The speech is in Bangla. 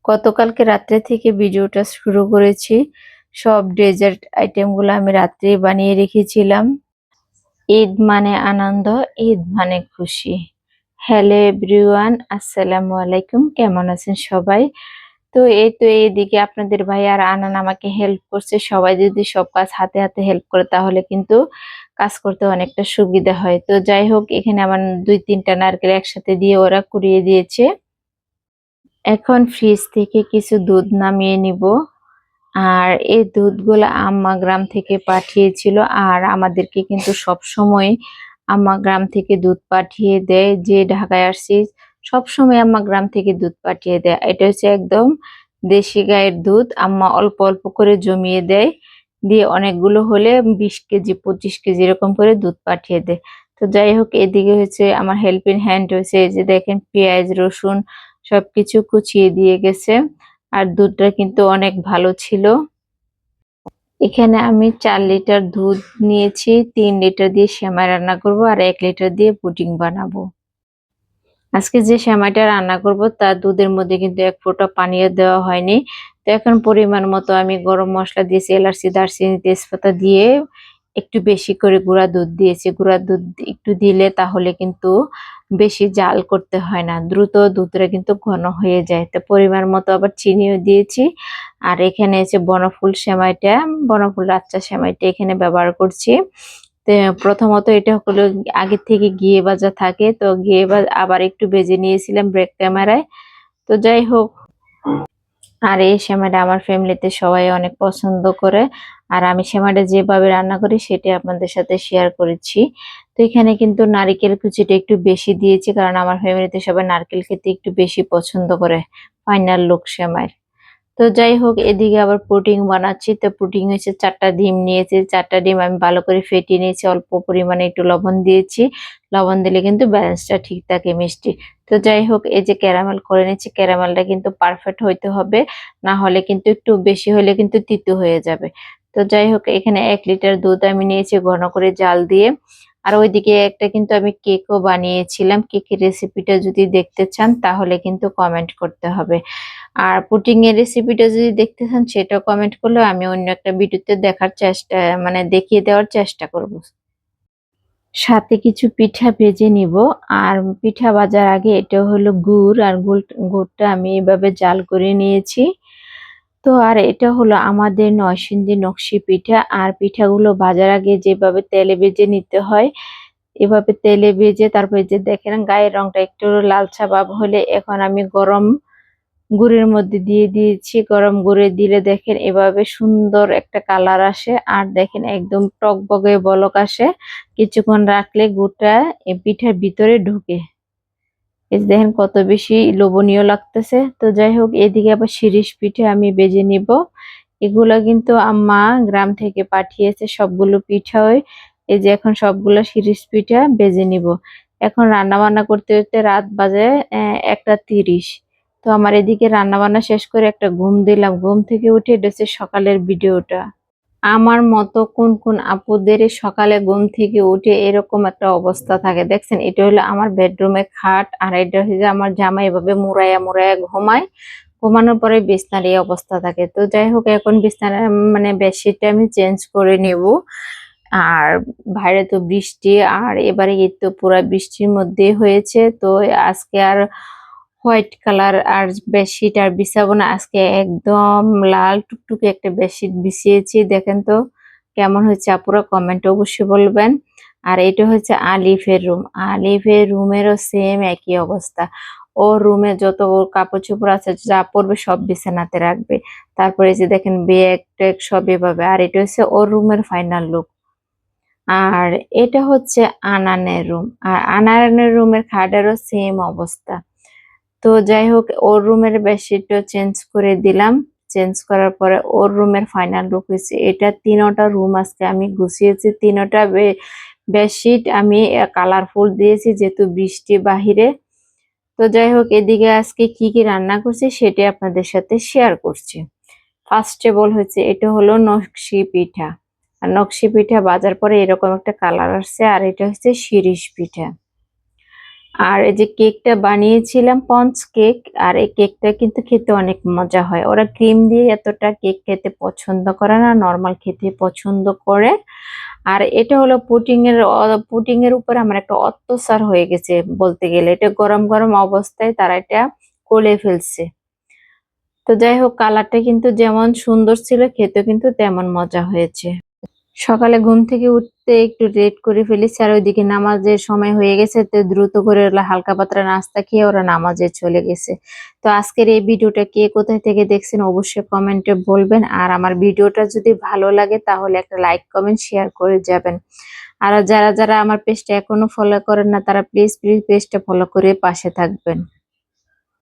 গতকালকে রাত্রে থেকে ভিডিওটা শুরু করেছি। সব ডেজার্ট আইটেমগুলো আমি রাত্রেই বানিয়ে রেখেছিলাম। ঈদ মানে আনন্দ, ঈদ মানে খুশি। হ্যালো এভরিওয়ান, আসসালামু আলাইকুম। কেমন আছেন সবাই? তো এইদিকে আপনাদের ভাই আর আনান আমাকে হেল্প করছে। সবাই যদি সব কাজ হাতে হাতে হেল্প করে তাহলে কিন্তু কাজ করতে অনেকটা সুবিধা হয়। তো যাই হোক, এখানে আমার ২-৩টা নারকেল একসাথে দিয়ে ওরা কুড়িয়ে দিয়েছে। এখন ফ্রিজ থেকে কিছু দুধ নামিয়ে নিব। আর এই দুধগুলো আম্মা গ্রাম থেকে পাঠিয়েছিল। আর আমাদেরকে কিন্তু সবসময় আম্মা গ্রাম থেকে দুধ পাঠিয়ে দেয়। যে ঢাকায় আসছি সবসময় আম্মা গ্রাম থেকে দুধ পাঠিয়ে দেয়। এটা হচ্ছে একদম দেশি গাইয়ের দুধ। আম্মা অল্প অল্প করে জমিয়ে দেয়, দিয়ে অনেকগুলো হলে 20 কেজি 25 কেজি এরকম করে দুধ পাঠিয়ে দেয়। তো যাই হোক, এদিকে হচ্ছে আমার হেল্পিং হ্যান্ড হয়েছে, এই যে দেখেন পেঁয়াজ রসুন সবকিছু কুচিয়ে দিয়ে গেছে। আর দুধটা কিন্তু অনেক ভালো ছিল। এখানে আমি ৪ লিটার দুধ নিয়েছি। ৩ লিটার দিয়ে সেমাই রান্না করব আর ১ লিটার দিয়ে পুডিং বানাবো। আজকে যে সেমাইটা রান্না করব তার দুধের মধ্যে কিন্তু ১ ফোঁটা পানিও দেওয়া হয়নি। তো এখন পরিমাণ মতো আমি গরম মসলা দিয়েছি, এলাচি, দারচিনি, তেজপাতা দিয়ে একটু বেশি করে গুঁড়া দুধ দিয়েছি। গুঁড়া দুধ একটু দিলে তাহলে কিন্তু বেশি জাল করতে হয় না। দ্রুত দুধটা কিন্তু ঘন হয়ে যায়। তো পরিমাণ মতো আবার চিনিও দিয়েছি। আর এখানে এসে বনফুল সেমাইটা, বনফুল রাচ্চা সেমাইটা এখানে ব্যবহার করছি। প্রথমত এটা হলো আগে থেকে ঘিয়ে ভাজা থাকে, তো ঘিয়ে আবার একটু ভেজে নিয়েছিলাম ব্রেক ক্যামেরায়। তো যাই হোক, আর এই সেমাইটা আমার ফ্যামিলিতে সবাই অনেক পছন্দ করে। আর আমি সেমাইটা যেভাবে রান্না করি সেটাই আপনাদের সাথে শেয়ার করেছি। তো এখানে কিন্তু নারিকেল কুচিটা একটু বেশি দিয়েছি, কারণ আমার ফ্যামিলিতে সবাই নারকেল খেতে একটু বেশি পছন্দ করে ফাইনাল লুক সেমাইয়ের। তো যাই হোক, এদিকে আবার পুডিং বানাচ্ছি। তো পুডিং হচ্ছে ৪টা ডিম নিয়েছি। ৪টা ডিম আমি ভালো করে ফেটিয়ে নিয়েছি। অল্প পরিমাণে একটু লবণ দিয়েছি। লবণ দিলে কিন্তু ব্যালেন্সটা ঠিক থাকে মিষ্টি। তো যাই হোক, এই যে ক্যারামেল করে নিচ্ছি। ক্যারামেলটা কিন্তু পারফেক্ট হইতে হবে, না হলে কিন্তু একটু বেশি হলে কিন্তু তিতো হয়ে যাবে। তো যাই হোক, এখানে ১ লিটার দুধ আমি নিয়েছি ঘন করে জাল দিয়ে। আর ওইদিকে একটা কিন্তু আমি কেকও বানিয়েছিলাম। কেকের রেসিপিটা যদি দেখতে চান তাহলে কিন্তু কমেন্ট করতে হবে। আর পুডিং এর রেসিপিটা যদি দেখতে চান সেটাও কমেন্ট করলে আমি অন্য একটা ভিডিওতে দেখার চেষ্টা, মানে দেখিয়ে দেওয়ার চেষ্টা করব। সাথে কিছু পিঠা ভেজে নিব। আর পিঠা ভাজার আগে এটা হলো গুড়, আর গুড়টা আমি এভাবে জাল করে নিয়েছি। তো আর এটা হলো আমাদের নরসিংদী নকশি পিঠা। আর পিঠাগুলো ভাজার আগে যেভাবে তেলে ভেজে নিতে হয়, এভাবে তেলে ভেজে তারপরে যে দেখেন গায়ের রংটা একটু লালচা ভাব হলে এখন আমি গরম গুড়ের মধ্যে দিয়ে দিয়েছি। গরম গুড়ে দিলে দেখেন এভাবে সুন্দর একটা কালার আসে, আর দেখেন একদম টকবগে বলক আসে। কিছুক্ষণ রাখলে গুড়টা এই পিঠার ভিতরে ঢুকে। এই যে দেখেন কত বেশি লোভনীয় লাগতেছে। তো যাই হোক, এদিকে আবার শিরিষ পিঠে আমি ভেজে নিব। এগুলা কিন্তু আম্মা গ্রাম থেকে পাঠিয়েছে সবগুলো পিঠাই। এই যে এখন সবগুলো শিরিষ পিঠা ভেজে নিব। এখন রান্না বান্না করতে করতে রাত বাজে ১টা ৩০। তো আমার এদিকে রান্না বান্না শেষ করে একটা ঘুম দিলাম। ঘুম থেকে উঠে এটা হচ্ছে সকালের ভিডিওটা। আমার মতো কোন কোন আপুদের সকালে ঘুম থেকে উঠে এরকম একটা অবস্থা থাকে দেখছেন? এটা হলো আমার বেডরুমে খাট, আর এটা হচ্ছে আমার জামাই এভাবে মুড়াইয়া মুড়াইয়া ঘুমায়। ঘুমানোর পরে বিছনার এই অবস্থা থাকে। তো যাই হোক, এখন বিছানা মানে বেডশিটটা আমি চেঞ্জ করে নেব। আর বাইরে তো বৃষ্টি, আর এবারে ঈদ তো পুরা বৃষ্টির মধ্যে হয়েছে। তো আজকে আর হোয়াইট কালার আর বেডশিট আর বিছাবো না। আজকে একদম লাল টুকটুকে একটা বেডশিট বিছিয়েছি। দেখেন তো কেমন হয়েছে, আপুরা কমেন্টে অবশ্যই বলবেন। আর এটা হচ্ছে আলিফের রুম। আলিফের রুমেরও সেম একই অবস্থা। ওর রুমে যত ওর কাপড় চোপড় আছে যা পড়বে সব বিছানাতে রাখবে। তারপরে এই যে দেখেন ব্যাগ ট্যাগ সব এভাবে। আর এটা হচ্ছে ওর রুমের ফাইনাল লুক। আর এটা হচ্ছে আনানের রুম। আর আনানের রুমের খাটেরও সেম অবস্থা। তো যাই হোক, ওর রুমের বেডশিটটা চেঞ্জ করে দিলাম। চেঞ্জ করার পরে ওর রুমের ফাইনাল লুক হয়েছে এটা। ৩টা রুম আজকে আমি গুছিয়েছি। ৩টা বেডশিট আমি কালারফুল দিয়েছি যেহেতু বৃষ্টি বাহিরে। তো যাই হোক, এদিকে আজকে কি কি রান্না করছি সেটাই আপনাদের সাথে শেয়ার করছি। ফার্স্টে বল হচ্ছে এটা হলো নকশি পিঠা। আর নকশি পিঠা ভাজার পরে এরকম একটা কালার আসছে। আর এটা হচ্ছে শিরিষ পিঠা। আর এই যে কেকটা বানিয়েছিলাম পঞ্চ কেক, আর এই কেকটা কিন্তু খেতে অনেক মজা হয়। ওরা ক্রিম দিয়ে এতটা কেক খেতে পছন্দ করে না, নর্মাল খেতে পছন্দ করে। আর এটা হলো পুডিং এর উপর আমার একটা অত্যাচার হয়ে গেছে বলতে গেলে। এটা গরম গরম অবস্থায় তারা এটা কোলে ফেলছে। তো যাই হোক, কালারটা কিন্তু যেমন সুন্দর ছিল, খেতেও কিন্তু তেমন মজা হয়েছে। সকালে ঘুম থেকে উঠতে একটু লেট করে ফেলেছি, আর ওইদিকে নামাজের সময় হয়ে গেছে, তো দ্রুত করে ওরা হালকা পাতলা নাস্তা খেয়ে ওরা নামাজে চলে গেছে। তো আজকের এই ভিডিওটা কে কোথায় থেকে দেখছেন অবশ্যই কমেন্টে বলবেন। আর আমার ভিডিওটা যদি ভালো লাগে তাহলে একটা লাইক কমেন্ট শেয়ার করে যাবেন। আর যারা যারা আমার পেজটা এখনো ফলো করেন না, তারা প্লিজ প্লিজ পেজটা ফলো করে পাশে থাকবেন।